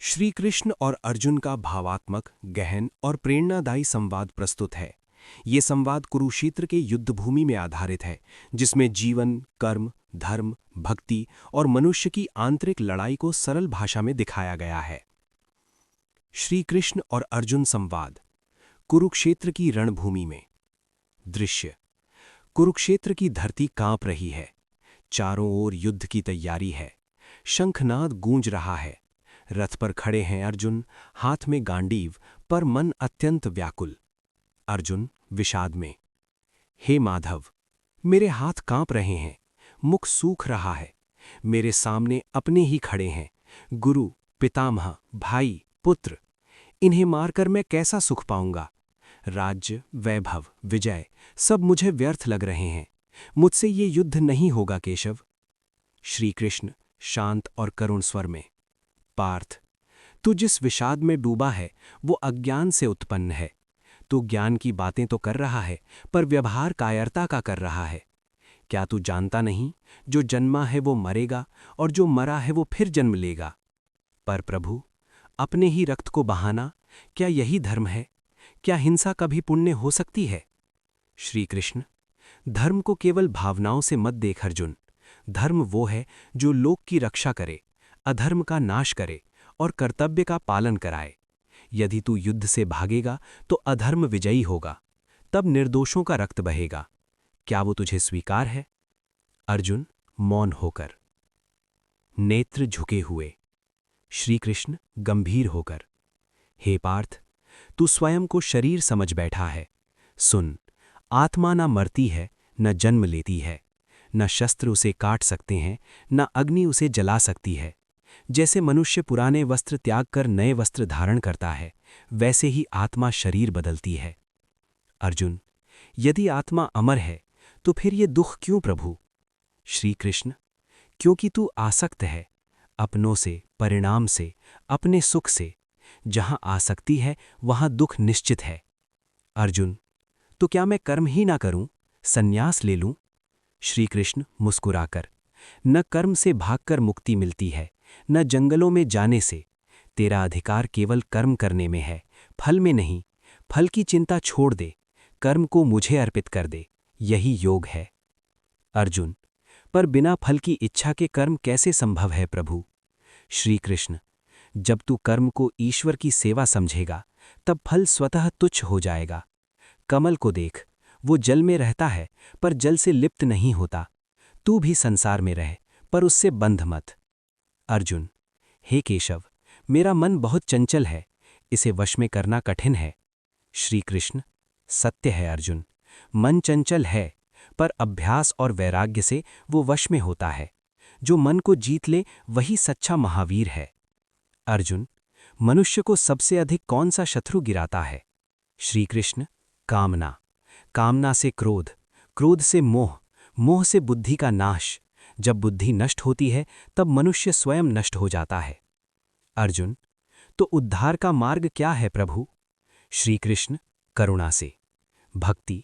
श्री कृष्ण और अर्जुन का भावात्मक, गहन और प्रेरणादायी संवाद प्रस्तुत है। ये संवाद कुरुक्षेत्र के युद्धभूमि में आधारित है, जिसमें जीवन, कर्म, धर्म, भक्ति और मनुष्य की आंतरिक लड़ाई को सरल भाषा में दिखाया गया है। श्री कृष्ण और अर्जुन संवाद। कुरुक्षेत्र की रणभूमि में। दृश्य: कुरुक्षेत्र की धरती कांप रही है। चारों ओर युद्ध की तैयारी है। शंखनाद गूंज रहा है। रथ पर खड़े हैं अर्जुन, हाथ में गांडीव, पर मन अत्यंत व्याकुल। अर्जुन विषाद में। हे माधव, मेरे हाथ कांप रहे हैं, मुख सूख रहा है। मेरे सामने अपने ही खड़े हैं, गुरु, पितामह, भाई, पुत्र। इन्हें मारकर मैं कैसा सुख पाऊंगा? राज्य, वैभव, विजय सब मुझे व्यर्थ लग रहे हैं। मुझसे ये युद्ध नहीं होगा केशव। श्री कृष्ण शांत और करुण स्वर में। पार्थ, तू जिस विषाद में डूबा है वो अज्ञान से उत्पन्न है। तू ज्ञान की बातें तो कर रहा है, पर व्यवहार कायरता का कर रहा है। क्या तू जानता नहीं, जो जन्मा है वो मरेगा, और जो मरा है वो फिर जन्म लेगा। पर प्रभु, अपने ही रक्त को बहाना, क्या यही धर्म है? क्या हिंसा कभी पुण्य हो सकती है? श्री कृष्ण, धर्म को केवल भावनाओं से मत देख अर्जुन। धर्म वो है जो लोक की रक्षा करे, अधर्म का नाश करे और कर्तव्य का पालन कराए। यदि तू युद्ध से भागेगा तो अधर्म विजयी होगा, तब निर्दोषों का रक्त बहेगा। क्या वो तुझे स्वीकार है? अर्जुन मौन होकर, नेत्र झुके हुए। श्री कृष्ण गंभीर होकर, हे पार्थ, तू स्वयं को शरीर समझ बैठा है। सुन, आत्मा न मरती है, न जन्म लेती है। न शस्त्र उसे काट सकते हैं, न अग्नि उसे जला सकती है। जैसे मनुष्य पुराने वस्त्र त्याग कर नए वस्त्र धारण करता है, वैसे ही आत्मा शरीर बदलती है। अर्जुन, यदि आत्मा अमर है तो फिर ये दुख क्यों प्रभु? श्री कृष्ण, क्योंकि तू आसक्त है, अपनों से, परिणाम से, अपने सुख से। जहां आसक्ति है वहां दुख निश्चित है। अर्जुन, तो क्या मैं कर्म ही ना करूं, संन्यास ले लूं? श्री कृष्ण मुस्कुराकर, न कर्म से भागकर मुक्ति मिलती है, न जंगलों में जाने से। तेरा अधिकार केवल कर्म करने में है, फल में नहीं। फल की चिंता छोड़ दे, कर्म को मुझे अर्पित कर दे, यही योग है। अर्जुन, पर बिना फल की इच्छा के कर्म कैसे संभव है प्रभु? श्री कृष्ण, जब तू कर्म को ईश्वर की सेवा समझेगा, तब फल स्वतः तुच्छ हो जाएगा। कमल को देख, वो जल में रहता है, पर जल से लिप्त नहीं होता। तू भी संसार में रह, पर उससे बंध मत। अर्जुन, हे केशव, मेरा मन बहुत चंचल है, इसे वश में करना कठिन है। श्री कृष्ण, सत्य है अर्जुन, मन चंचल है, पर अभ्यास और वैराग्य से वो वश में होता है। जो मन को जीत ले वही सच्चा महावीर है। अर्जुन, मनुष्य को सबसे अधिक कौन सा शत्रु गिराता है? श्री कृष्ण, कामना। कामना से क्रोध, क्रोध से मोह, मोह से बुद्धि का नाश। जब बुद्धि नष्ट होती है तब मनुष्य स्वयं नष्ट हो जाता है। अर्जुन, तो उद्धार का मार्ग क्या है प्रभु? श्री कृष्ण, करुणा से। भक्ति।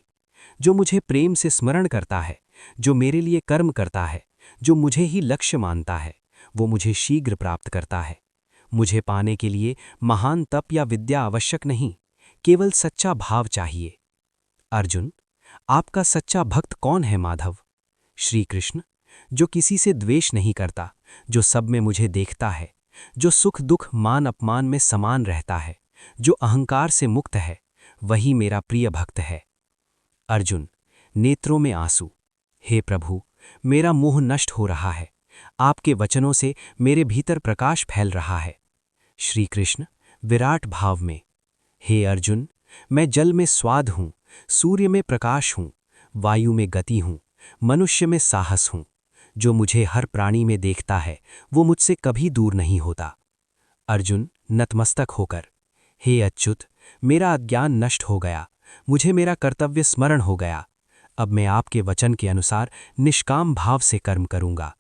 जो मुझे प्रेम से स्मरण करता है, जो मेरे लिए कर्म करता है, जो मुझे ही लक्ष्य मानता है, वो मुझे शीघ्र प्राप्त करता है। मुझे पाने के लिए महान तप या विद्या आवश्यक नहीं, केवल सच्चा भाव चाहिए। अर्जुन, आपका सच्चा भक्त कौन है माधव? श्री कृष्ण, जो किसी से द्वेष नहीं करता, जो सब में मुझे देखता है, जो सुख दुख मान अपमान में समान रहता है, जो अहंकार से मुक्त है, वही मेरा प्रिय भक्त है। अर्जुन, नेत्रों में आंसू। हे प्रभु, मेरा मोह नष्ट हो रहा है, आपके वचनों से मेरे भीतर प्रकाश फैल रहा है। श्री कृष्ण विराट भाव में, हे अर्जुन, मैं जल में स्वाद हूं, सूर्य में प्रकाश हूं, वायु में गति हूं, मनुष्य में साहस हूं। जो मुझे हर प्राणी में देखता है वो मुझसे कभी दूर नहीं होता। अर्जुन नतमस्तक होकर, हे अच्युत, मेरा अज्ञान नष्ट हो गया, मुझे मेरा कर्तव्य स्मरण हो गया। अब मैं आपके वचन के अनुसार निष्काम भाव से कर्म करूंगा।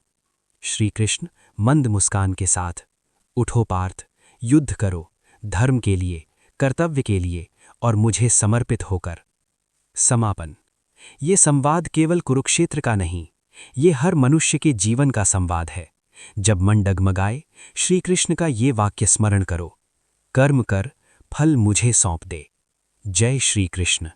श्री कृष्ण मंद मुस्कान के साथ, उठो पार्थ, युद्ध करो, धर्म के लिए, कर्तव्य के लिए और मुझे समर्पित होकर। समापन। ये संवाद केवल कुरुक्षेत्र का नहीं, ये हर मनुष्य के जीवन का संवाद है। जब मन डगमगाए, श्री कृष्ण का ये वाक्य स्मरण करो, कर्म कर, फल मुझे सौंप दे। जय श्री कृष्ण।